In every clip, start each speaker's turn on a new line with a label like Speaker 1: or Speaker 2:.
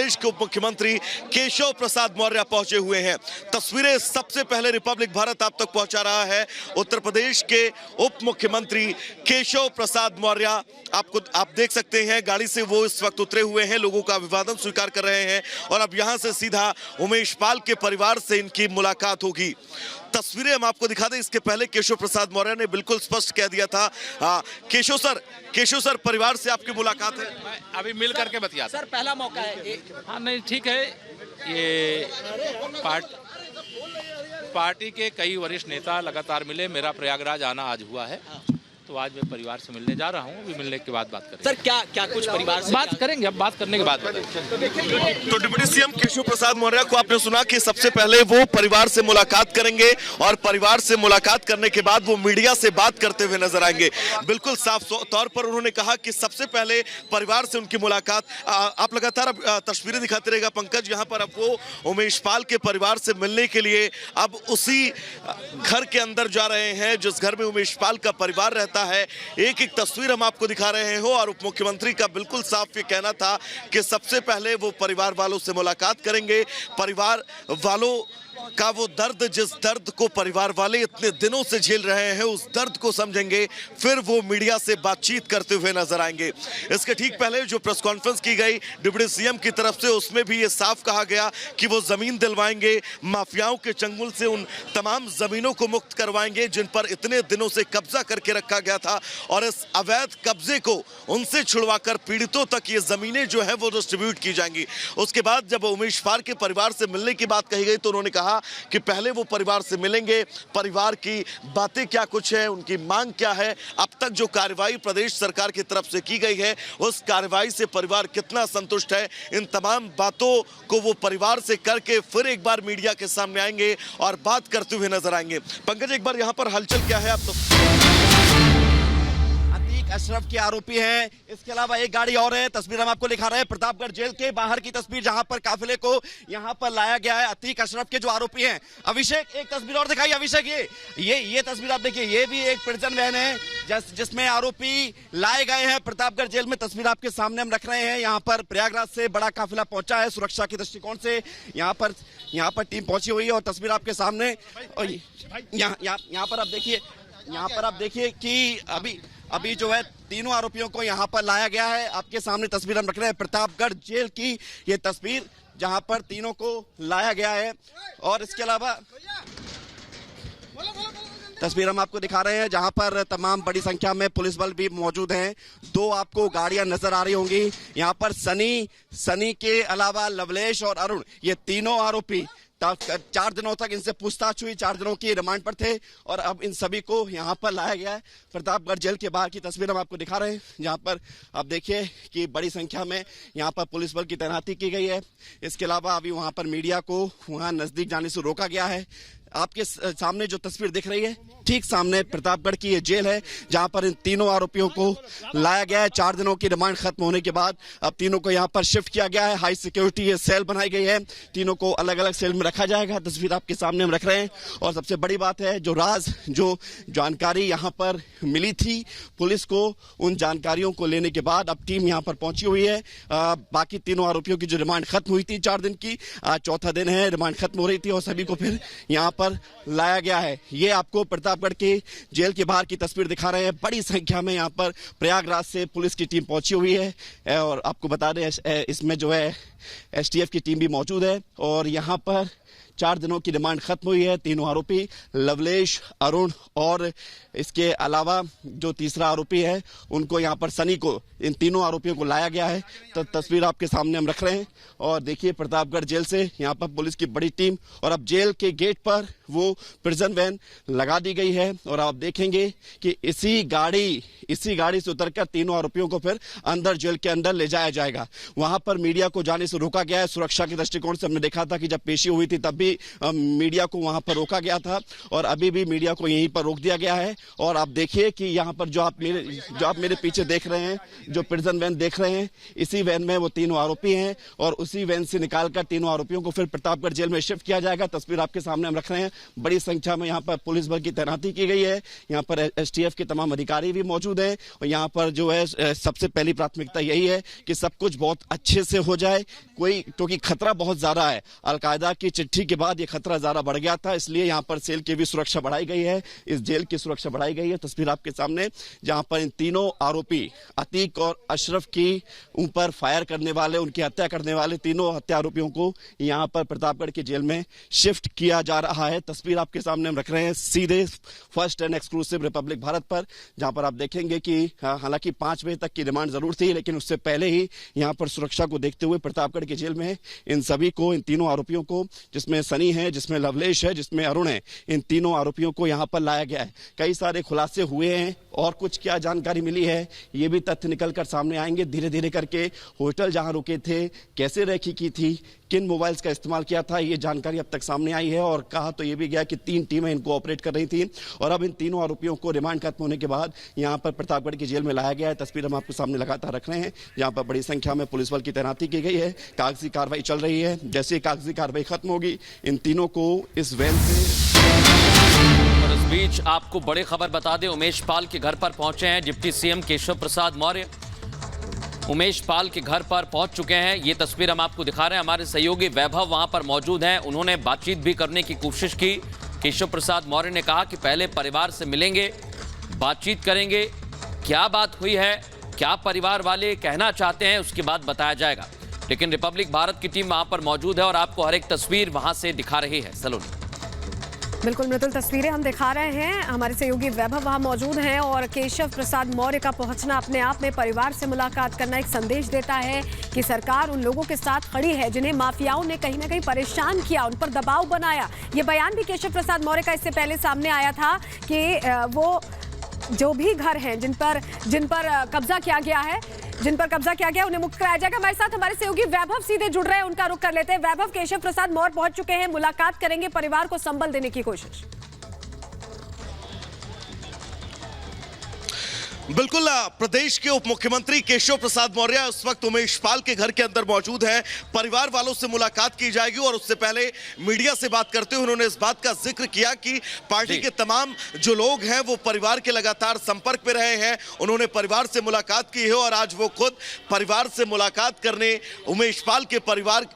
Speaker 1: प्रदेश के उप मुख्यमंत्री केशव प्रसाद मौर्य पहुंचे हुए हैं। तस्वीरें सबसे पहले रिपब्लिक भारत आप तक पहुंचा रहा है। उत्तर प्रदेश के उप मुख्यमंत्री केशव प्रसाद मौर्य आप देख सकते हैं, गाड़ी से वो इस वक्त उतरे हुए हैं, लोगों का अभिवादन स्वीकार कर रहे हैं और अब यहां से सीधा उमेश पाल के परिवार से इनकी मुलाकात होगी। तस्वीरें हम आपको दिखा दें, इसके पहले केशव प्रसाद मौर्य ने बिल्कुल स्पष्ट कह दिया था। केशव सर परिवार से आपकी मुलाकात है?
Speaker 2: अभी मिल करके बतिया
Speaker 3: सर, पहला मौका है।
Speaker 2: हाँ नहीं ठीक है, ये पार्टी के कई वरिष्ठ नेता लगातार मिले, मेरा प्रयागराज आना आज हुआ है, तो आज मैं परिवार से मिलने जा रहा हूँ। अभी मिलने के बाद बात करेंगे।
Speaker 3: सर क्या कुछ परिवार से
Speaker 2: बात करेंगे, अब बात करने के बाद
Speaker 1: तो डिप्टी सीएम केशव प्रसाद मौर्य को आपने सुना कि सबसे पहले वो परिवार से मुलाकात करेंगे और परिवार से मुलाकात करने के बाद वो मीडिया से बात करते हुए नजर आएंगे। बिल्कुल साफ तौर पर उन्होंने कहा कि सबसे पहले परिवार से उनकी मुलाकात। आप लगातार तस्वीरें दिखाते रहेगा पंकज, यहाँ पर अब वो उमेश पाल के परिवार से मिलने के लिए अब उसी घर के अंदर जा रहे हैं जिस घर में उमेश पाल का परिवार रहता है। एक एक तस्वीर हम आपको दिखा रहे हो और उप मुख्यमंत्री का बिल्कुल साफ ये कहना था कि सबसे पहले वो परिवार वालों से मुलाकात करेंगे, परिवार वालों का वो दर्द, जिस दर्द को परिवार वाले इतने दिनों से झेल रहे हैं, उस दर्द को समझेंगे, फिर वो मीडिया से बातचीत करते हुए नजर आएंगे। इसके ठीक पहले जो प्रेस कॉन्फ्रेंस की गई डिप्टी सीएम की तरफ से, उसमें भी ये साफ कहा गया कि वो जमीन दिलवाएंगे, माफियाओं के चंगुल से उन तमाम जमीनों को मुक्त करवाएंगे जिन पर इतने दिनों से कब्जा करके रखा गया था और इस अवैध कब्जे को उनसे छुड़वाकर पीड़ितों तक ये जमीनें जो है वो डिस्ट्रीब्यूट की जाएंगी। उसके बाद जब उमेश पाल के परिवार से मिलने की बात कही गई तो उन्होंने कहा कि पहले वो परिवार से मिलेंगे, परिवार की बातें क्या कुछ है, उनकी मांग क्या है, अब तक जो कार्रवाई प्रदेश सरकार की तरफ से की गई है उस कार्रवाई से परिवार कितना संतुष्ट है, इन तमाम बातों को वो परिवार से करके फिर एक बार मीडिया के सामने आएंगे और बात करते हुए नजर आएंगे। पंकज, एक बार यहाँ पर हलचल क्या है आप तो?
Speaker 3: अशरफ के आरोपी हैं। इसके अलावा एक गाड़ी और है, तस्वीर हम आपको दिखा रहे हैं प्रतापगढ़ जेल के बाहर की तस्वीर, जहां पर काफिले को यहां पर लाया गया है। अतीक अशरफ के जो आरोपी हैं। अभिषेक, एक तस्वीर और दिखाई अभिषेक, ये तस्वीर आप देखिए, ये भी एक प्रिजन वैन है जिसमें आरोपी लाए गए हैं प्रतापगढ़ जेल में। तस्वीर आपके सामने हम रख रहे हैं। यहाँ पर प्रयागराज से बड़ा काफिला पहुंचा है, सुरक्षा के दृष्टिकोण से यहाँ पर टीम पहुंची हुई है और तस्वीर आपके सामने। और यहाँ पर आप देखिए कि अभी जो है तीनों आरोपियों को यहाँ पर लाया गया है। आपके सामने तस्वीर हम रख रहे हैं प्रतापगढ़ जेल की, ये तस्वीर जहाँ पर तीनों को लाया गया है। और इसके अलावा तस्वीर हम आपको दिखा रहे हैं जहां पर तमाम बड़ी संख्या में पुलिस बल भी मौजूद हैं। दो आपको गाड़ियां नजर आ रही होंगी। यहाँ पर सनी के अलावा लवलेश और अरुण, ये तीनों आरोपी 4 दिनों तक इनसे पूछताछ हुई, 4 दिनों की रिमांड पर थे और अब इन सभी को यहाँ पर लाया गया है। प्रतापगढ़ जेल के बाहर की तस्वीर हम आपको दिखा रहे हैं, जहाँ पर आप देखिए कि बड़ी संख्या में यहाँ पर पुलिस बल की तैनाती की गई है। इसके अलावा अभी वहाँ पर मीडिया को वहाँ नजदीक जाने से रोका गया है। आपके सामने जो तस्वीर दिख रही है, ठीक सामने प्रतापगढ़ की ये जेल है जहां पर इन तीनों आरोपियों को लाया गया है। 4 दिनों की रिमांड खत्म होने के बाद अब तीनों को यहां पर शिफ्ट किया गया है। हाई सिक्योरिटी ये सेल बनाई गई है, तीनों को अलग अलग सेल में रखा जाएगा। तस्वीर आपके सामने हम रख रहे हैं। और सबसे बड़ी बात है, जो जानकारी यहाँ पर मिली थी पुलिस को, उन जानकारियों को लेने के बाद अब टीम यहाँ पर पहुंची हुई है। बाकी तीनों आरोपियों की जो रिमांड खत्म हुई थी 4 दिन की, आज चौथा दिन है, रिमांड खत्म हो रही थी और सभी को फिर यहाँ पर लाया गया है। ये आपको प्रतापगढ़ के जेल के बाहर की तस्वीर दिखा रहे हैं। बड़ी संख्या में यहाँ पर प्रयागराज से पुलिस की टीम पहुंची हुई है और आपको बता दें इसमें जो है एसटीएफ की टीम भी मौजूद है। और यहाँ पर 4 दिनों की रिमांड खत्म हुई है। तीनों आरोपी लवलेश, अरुण और इसके अलावा जो तीसरा आरोपी है उनको यहाँ पर सनी को, इन तीनों आरोपियों को लाया गया है। तो तस्वीर आपके सामने हम रख रहे हैं और देखिए प्रतापगढ़ जेल से यहाँ पर पुलिस की बड़ी टीम और अब जेल के गेट पर वो प्रिजन वैन लगा दी गई है और आप देखेंगे कि इसी गाड़ी से उतरकर तीनों आरोपियों को फिर अंदर जेल के अंदर ले जाया जाएगा। वहां पर मीडिया को जाने से रोका गया है। सुरक्षा के दृष्टिकोण से हमने देखा था कि जब पेशी हुई थी तब भी मीडिया को वहां पर रोका गया था और अभी भी मीडिया को यहीं पर रोक दिया गया है। और आप देखिए कि यहाँ पर जो आप मेरे पीछे देख रहे हैं, जो प्रिजन वैन देख रहे हैं, इसी वैन में वो तीनों आरोपी हैं और उसी वैन से निकालकर तीनों आरोपियों को फिर प्रतापगढ़ जेल में शिफ्ट किया जाएगा। तस्वीर आपके सामने हम रख रहे हैं बड़ी संख्या में यहाँ पर पुलिस बल की तैनाती की गई है। यहाँ पर एसटीएफ के तमाम अधिकारी भी मौजूद हैं और यहाँ पर जो है सबसे पहली प्राथमिकता यही है कि सब कुछ बहुत अच्छे से हो जाए। क्योंकि खतरा बहुत ज्यादा है, अलकायदा की चिट्ठी के बाद ये खतरा ज्यादा बढ़ गया था, इसलिए यहाँ पर सेल की भी सुरक्षा बढ़ाई गई है, इस जेल की सुरक्षा बढ़ाई गई है। तस्वीर आपके सामने, जहाँ पर इन तीनों आरोपी अतीक और अशरफ की ऊपर फायर करने वाले, उनकी हत्या करने वाले तीनों हत्या आरोपियों को यहाँ पर प्रतापगढ़ की जेल में शिफ्ट किया जा रहा है। तस्वीर आपके सामने हम रख रहे हैं सीधे first and exclusive Republic Bharat पर, जहां पर आप देखेंगे कि हालांकि 5 बजे तक की रिमांड जरूर थी, लेकिन उससे पहले ही यहां पर सुरक्षा को देखते हुए प्रतापगढ़ की जेल में इन सभी को, इन तीनों आरोपियों को, जिसमें सनी है, जिसमें लवलेश है, जिसमें अरुण है, इन तीनों आरोपियों को यहां पर लाया गया है। कई सारे खुलासे हुए हैं और कुछ क्या जानकारी मिली है, ये भी तथ्य निकल कर सामने आएंगे धीरे धीरे करके। होटल जहां रुके थे, कैसे रेकी की थी, किन मोबाइल्स का इस्तेमाल किया था, ये जानकारी अब तक सामने आई है। और कहा तो ये भी गया कि 3 टीमें इनको ऑपरेट कर रही थी और अब इन तीनों आरोपियों को रिमांड खत्म होने के बाद यहां पर प्रतापगढ़ की जेल में लाया गया है। तस्वीर हम आपके सामने लगातार रख रहे हैं, जहां पर बड़ी संख्या में पुलिस बल की तैनाती की गई है, कागजी कार्रवाई चल रही है। जैसे कागजी कार्रवाई खत्म होगी, इन तीनों को इस वैन से।
Speaker 4: और इस बीच आपको बड़ी खबर बता दें, उमेश पाल के घर पर पहुंचे हैं डिप्टी सीएम केशव प्रसाद मौर्य। उमेश पाल के घर पर पहुंच चुके हैं, ये तस्वीर हम आपको दिखा रहे हैं। हमारे सहयोगी वैभव वहां पर मौजूद हैं, उन्होंने बातचीत भी करने की कोशिश की। केशव प्रसाद मौर्य ने कहा कि पहले परिवार से मिलेंगे, बातचीत करेंगे, क्या बात हुई है, क्या परिवार वाले कहना चाहते हैं, उसके बाद बताया जाएगा। लेकिन रिपब्लिक भारत की टीम वहां पर मौजूद है और आपको हर एक तस्वीर वहां से दिखा रही है। सलोनी,
Speaker 5: बिल्कुल मृदुल तस्वीरें हम दिखा रहे हैं, हमारे सहयोगी वैभव वहां मौजूद हैं और केशव प्रसाद मौर्य का पहुंचना अपने आप में परिवार से मुलाकात करना एक संदेश देता है कि सरकार उन लोगों के साथ खड़ी है जिन्हें माफियाओं ने कहीं ना कहीं परेशान किया, उन पर दबाव बनाया। ये बयान भी केशव प्रसाद मौर्य का इससे पहले सामने आया था कि वो जो भी घर हैं जिन पर कब्जा किया गया है, उन्हें मुक्त कराया जाएगा। हमारे साथ हमारे सहयोगी वैभव सीधे जुड़ रहे हैं, उनका रुख कर लेते हैं। वैभव, केशव प्रसाद मौर्य पहुंच चुके हैं, मुलाकात करेंगे, परिवार को संबल देने की कोशिश।
Speaker 1: बिल्कुल, प्रदेश के उप मुख्यमंत्री केशव प्रसाद मौर्य उस वक्त उमेश पाल के घर के अंदर मौजूद हैं। परिवार वालों से मुलाकात की जाएगी और उससे पहले मीडिया से बात करते हुए उन्होंने इस बात का जिक्र किया कि पार्टी के तमाम जो लोग हैं वो परिवार के लगातार संपर्क में रहे हैं। उन्होंने परिवार से मुलाकात की है और आज वो खुद परिवार से मुलाकात करने उमेश पाल के परिवार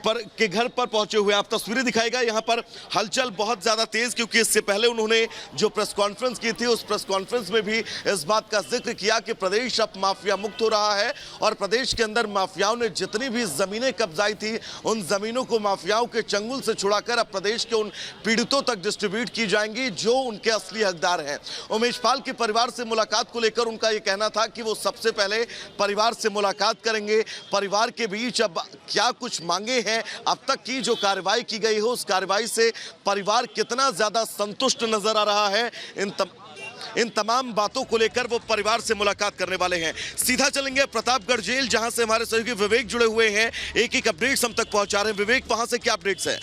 Speaker 1: के घर पर पहुंचे हुए। आप तस्वीरें दिखाएगा, यहाँ पर हलचल बहुत ज्यादा तेज, क्योंकि इससे पहले उन्होंने जो प्रेस कॉन्फ्रेंस की थी, उस प्रेस कॉन्फ्रेंस में भी इस बात का जिक्र किया कि प्रदेश अब माफिया मुक्त हो रहा है और प्रदेश के अंदर माफियाओं ने जितनी भी जमीनें कब्जाई थी, उन जमीनों को माफियाओं के चंगुल से छुड़ाकर अब प्रदेश के उन पीड़ितों तक डिस्ट्रीब्यूट की जाएंगी जो उनके असली हकदार हैं। उमेश पाल के परिवार से मुलाकात को लेकर उनका यह कहना था कि वो सबसे पहले परिवार से मुलाकात करेंगे, परिवार के बीच अब क्या कुछ मांगे हैं, अब तक की जो कार्रवाई की गई हो उस कार्रवाई से परिवार कितना ज्यादा संतुष्ट नजर आ रहा है, इन तमाम बातों को लेकर वो परिवार से मुलाकात करने वाले हैं। सीधा चलेंगे प्रतापगढ़ जेल, जहां से हमारे सहयोगी विवेक जुड़े हुए हैं, एक एक अपडेट्स हम तक पहुंचा रहे हैं। विवेक, वहां से क्या अपडेट्स हैं?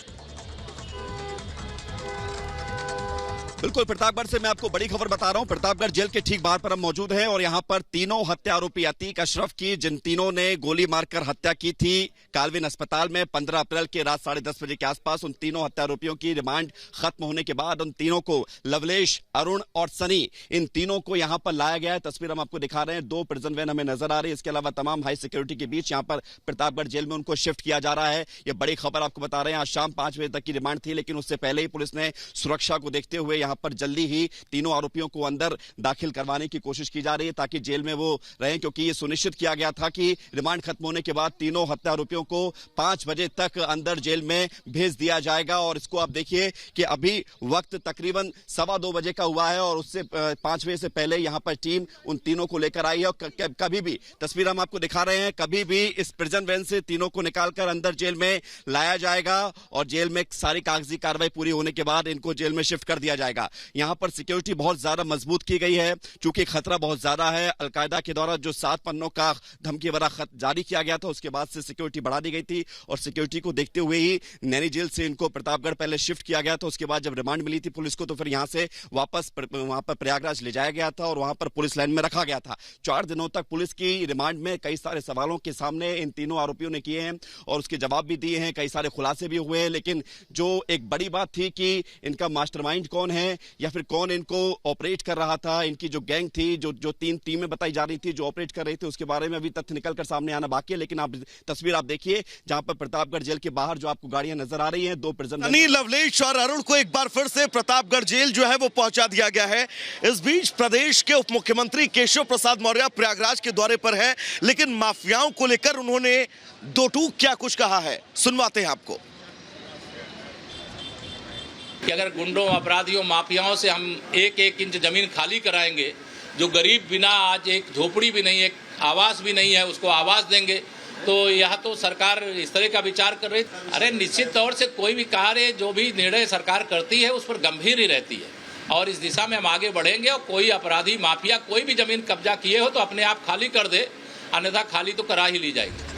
Speaker 3: बिल्कुल, प्रतापगढ़ से मैं आपको बड़ी खबर बता रहा हूं। प्रतापगढ़ जेल के ठीक बाहर पर हम मौजूद हैं और यहां पर तीनों हत्या आरोपी अतीक, अशरफ की, जिन तीनों ने गोली मारकर हत्या की थी कालविन अस्पताल में 15 अप्रैल के रात 10:30 बजे के आसपास, उन तीनों हत्या आरोपियों की रिमांड खत्म होने के बाद उन तीनों को, लवलेश, अरुण और सनी, इन तीनों को यहां पर लाया गया है। तस्वीर हम आपको दिखा रहे हैं, 2 प्रिजन वैन हमें नजर आ रही है। इसके अलावा तमाम हाई सिक्योरिटी के बीच यहां पर प्रतापगढ़ जेल में उनको शिफ्ट किया जा रहा है। यह बड़ी खबर आपको बता रहे हैं। आज शाम 5 बजे तक की रिमांड थी, लेकिन उससे पहले ही पुलिस ने सुरक्षा को देखते हुए यहां पर जल्दी ही तीनों आरोपियों को अंदर दाखिल करवाने की कोशिश की जा रही है ताकि जेल में वो रहें, क्योंकि ये सुनिश्चित किया गया था कि रिमांड खत्म होने के बाद तीनों हत्या आरोपियों को 5 बजे तक अंदर जेल में भेज दिया जाएगा। और इसको आप देखिए कि अभी वक्त तकरीबन 2:15 बजे का हुआ है और उससे 5 बजे से पहले यहां पर टीम उन तीनों को लेकर आई है। और कभी भी, तस्वीर हम आपको दिखा रहे हैं, कभी भी इस प्रिजन वैन से तीनों को निकालकर अंदर जेल में लाया जाएगा और जेल में सारी कागजी कार्रवाई पूरी होने के बाद इनको जेल में शिफ्ट कर दिया जाएगा। जाएगा। यहाँ पर सिक्योरिटी बहुत ज्यादा मजबूत की गई है, चूंकि खतरा बहुत ज्यादा है। अलकायदा के द्वारा जो 7 पन्नों का धमकी भरा खत जारी किया गया था, उसके बाद से सिक्योरिटी बढ़ा दी गई थी और सिक्योरिटी को देखते हुए ही नैनी जेल से इनको प्रतापगढ़ पहले शिफ्ट किया गया था। उसके बाद जब रिमांड मिली थी पुलिस को, तो फिर यहाँ से वापस वहां पर प्रयागराज ले जाया गया था और वहां पर पुलिस लाइन में रखा गया था। 4 दिनों तक पुलिस की रिमांड में कई सारे सवालों के सामने इन तीनों आरोपियों ने किए हैं और उसके जवाब भी दिए हैं, कई सारे खुलासे भी हुए हैं। लेकिन जो एक बड़ी बात थी कि इनका मास्टरमाइंड कौन है या फिर कौन इनको ऑपरेट कर रहा था, इनकी जो गैंग थी, जो 3 टीमें बताई जा रही थी जो ऑपरेट कर रही थी, उसके बारे में अभी तथ्य निकलकर सामने आना बाकी है। लेकिन आप तस्वीर आप देखिए जहां पर प्रतापगढ़ जेल के बाहर जो आपको गाड़ियां नजर आ रही हैं, 2 प्रिजन
Speaker 1: सनी, लवलेश और अरुण को एक बार फिर से प्रतापगढ़ जेल जो है वो पहुंचा दिया गया है। इस बीच प्रदेश के उप मुख्यमंत्री केशव प्रसाद मौर्य प्रयागराज के दौरे पर है, लेकिन माफियाओं को लेकर उन्होंने 2 टूक क्या कुछ कहा है, सुनवाते हैं आपको।
Speaker 2: कि अगर गुंडों, अपराधियों, माफियाओं से हम 1-1 इंच जमीन खाली कराएंगे, जो गरीब बिना आज एक झोपड़ी भी नहीं, एक आवास भी नहीं है, उसको आवास देंगे, तो यह तो सरकार इस तरह का विचार कर रही है। अरे निश्चित तौर से कोई भी कार्य, जो भी निर्णय सरकार करती है उस पर गंभीर ही रहती है और इस दिशा में हम आगे बढ़ेंगे। और कोई अपराधी, माफिया कोई भी जमीन कब्जा किए हो तो अपने आप खाली कर दे, अन्यथा खाली तो करा ही ली जाएगी।